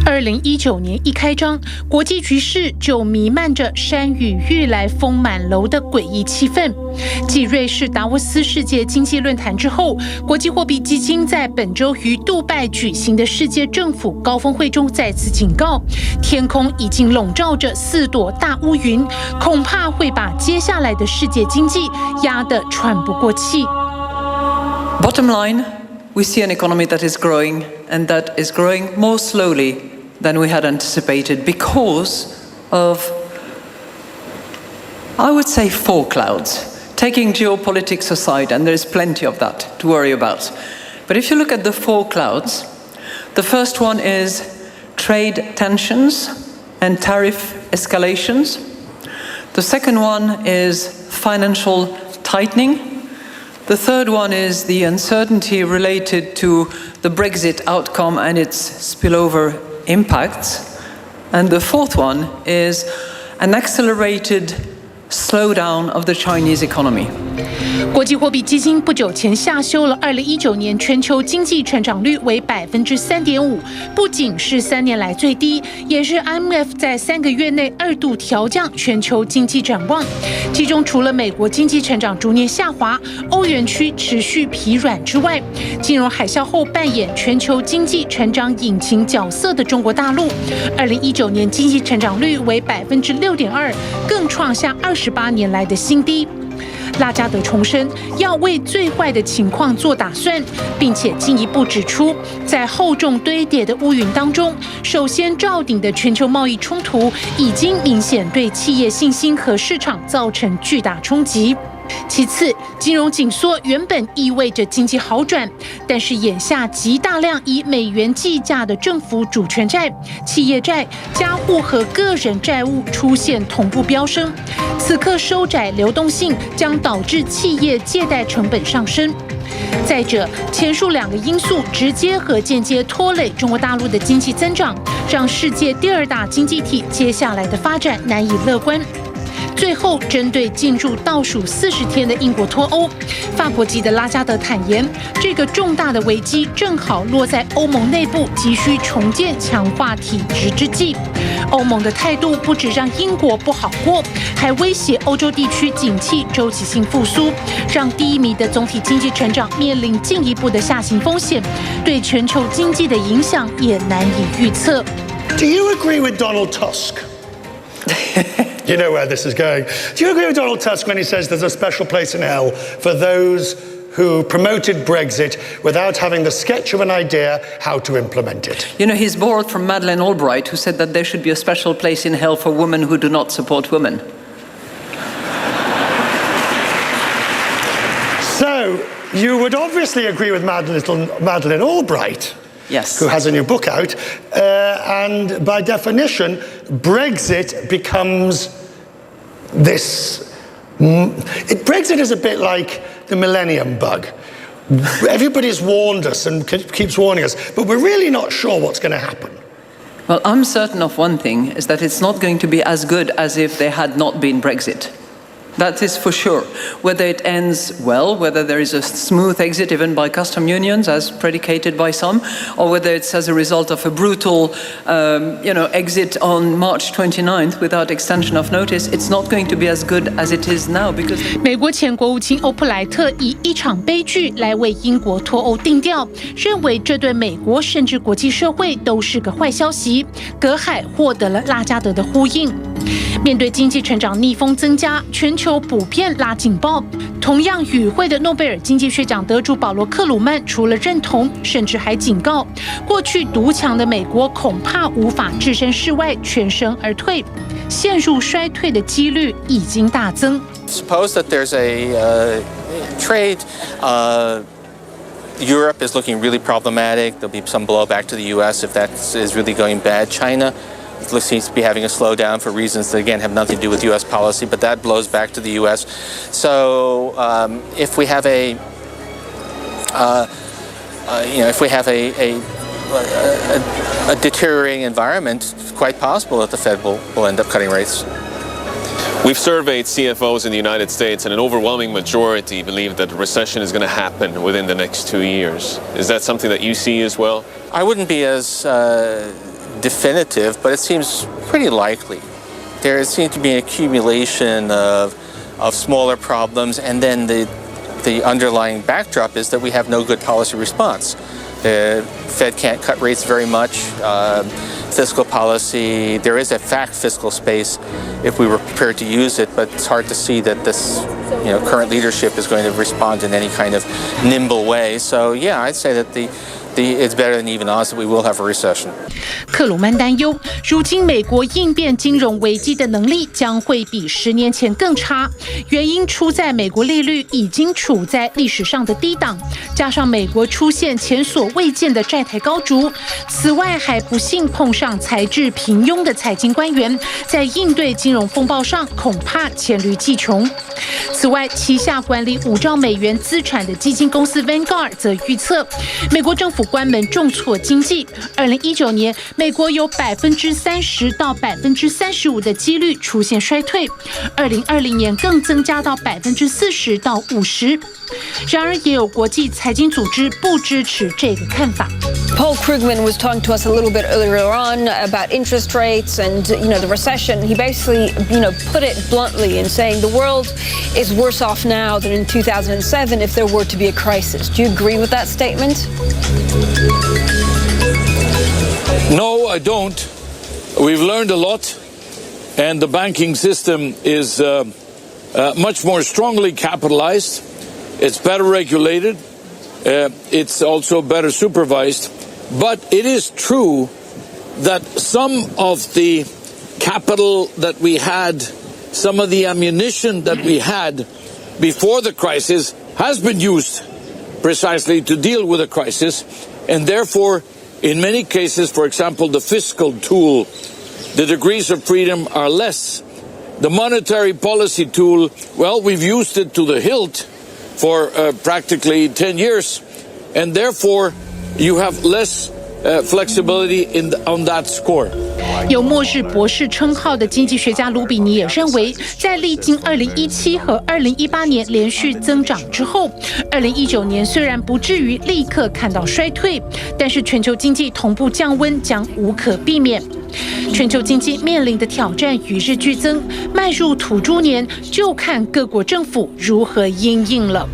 2019年一开张，国际局势就弥漫着山雨欲来风满楼的诡异气氛。继瑞士达沃斯世界经济论坛之后，国际货币基金在本周于杜拜举行的世界政府高峰会中再次警告，天空已经笼罩着4朵大乌云，恐怕会把接下来的世界经济压得喘不过气。Bottom line, we see an economy that is growing, and that is growing more slowly than we had anticipated because of, I would say, 4 clouds. Taking geopolitics aside, and there is plenty of that to worry about. But if you look at the 4 clouds, the first one is trade tensions and tariff escalations. The second one is financial tightening. The third one is the uncertainty related to the Brexit outcome and its spillover impacts. And the fourth one is an accelerated slowdown of the Chinese economy. 国际货币基金不久前下修了2019年全球经济成长率为 3.5%， 不仅是3年来最低，也是 IMF 在3个月内2度调降全球经济展望。其中除了美国经济成长逐年下滑，欧元区持续疲软之外，金融海啸后扮演全球经济成长引擎角色的中国大陆，2019年经济成长率为 6.2%， 更创下28年来的新低。拉加德重申要为最坏的情况做打算，并且进一步指出，在厚重堆叠的乌云当中，首先罩顶的全球贸易冲突已经明显对企业信心和市场造成巨大冲击。其次，金融紧缩原本意味着经济好转，但是眼下极大量以美元计价的政府主权债、企业债、家户和个人债务出现同步飙升，此刻收窄流动性将导致企业借贷成本上升。再者，前述2个因素直接和间接拖累中国大陆的经济增长，让世界第2大经济体接下来的发展难以乐观。最后，针对进入倒数40天的英国脱欧，法国籍的拉加德坦言，这个重大的危机正好落在欧盟内部急需重建、强化体制之际。欧盟的态度不只让英国不好过，还威胁欧洲地区景气周期性复苏，让低迷的总体经济成长面临进一步的下行风险，对全球经济的影响也难以预测。Do you agree with Donald Tusk? You know where this is going. Do you agree with Donald Tusk when he says there's a special place in hell for those who promoted Brexit without having the sketch of an idea how to implement it? You know, he's borrowed from Madeleine Albright, who said that there should be a special place in hell for women who do not support women. So, you would obviously agree with Madeleine Albright. Yes. Who has a new book out, and by definition, Brexit becomes this. Brexit is a bit like the millennium bug. Everybody's warned us and keeps warning us, but we're really not sure what's going to happen. Well, I'm certain of one thing, is that it's not going to be as good as if there had not been Brexit. That is for sure. Whether it ends well, whether there is a smooth exit even by custom unions as predicated by some, or whether it's as a result of a brutal exit on March 29th without extension of notice, it's not going to be as good as it is now because 美国前国务卿欧普莱特以一场悲剧来为英国脱欧定调，认为这对美国甚至国际社会都是个坏消息。隔海获得了拉加德的呼应。面对经济成长逆风增加，全球普遍拉警报。同样与会的诺贝尔经济学奖得主保罗·克鲁曼除了认同，甚至还警告，过去独强的美国恐怕无法置身事外，全身而退，陷入衰退的几率已经大增。Suppose that there's a trade. Europe is looking really problematic. There'll be some blowback to the U.S. if that is really going bad. China seems to be having a slowdown for reasons that, again, have nothing to do with U.S. policy, but that blows back to the U.S. So if we have a deteriorating environment, it's quite possible that the Fed will end up cutting rates. We've surveyed CFOs in the United States, and an overwhelming majority believe that a recession is going to happen within the next 2 years. Is that something that you see as well? I wouldn't be as definitive, but it seems pretty likely. There seems to be an accumulation of smaller problems, and then the underlying backdrop is that we have no good policy response. The Fed can't cut rates very much. Fiscal policy, there is a fact fiscal space if we were prepared to use it, but it's hard to see that this current leadership is going to respond in any kind of nimble way. So yeah, I'd say that it's better than even odds that we will have a recession. 克鲁曼担忧，如今美国应变金融危机的能力将会比10年前更差，原因出在美国利率已经处在历史上的低档，加上美国出现前所未见的债台高筑，此外还不幸碰上才智平庸的财经官员，在应对金融风暴上恐怕黔驴技穷。此外，旗下管理5兆美元资产的基金公司 Vanguard 则预测，美国政府关门重挫经济，2019年美国有30%到35%的几率出现衰退，2020年更增加到40%到50%。然而，也有国际财经组织不支持这个看法。Paul Krugman was talking to us a little bit earlier on about interest rates and the recession. He basically put it bluntly in saying the world is worse off now than in 2007 if there were to be a crisis. Do you agree with that statement? No, I don't. We've learned a lot, and the banking system is much more strongly capitalized. It's better regulated. It's also better supervised. But it is true that some of the capital that we had, some of the ammunition that we had before the crisis has been used precisely to deal with a crisis, and therefore, in many cases, for example, the fiscal tool, the degrees of freedom are less. The monetary policy tool, well, we've used it to the hilt for practically 10 years, and therefore you have less flexibility on that score. 有末日博士称号的经济学家卢比尼也认为，在历经2017和2018年连续增长之后，2019年虽然不至于立刻看到衰退，但是全球经济同步降温将无可避免。全球经济面临的挑战与日俱增，迈入土猪年就看各国政府如何因应了。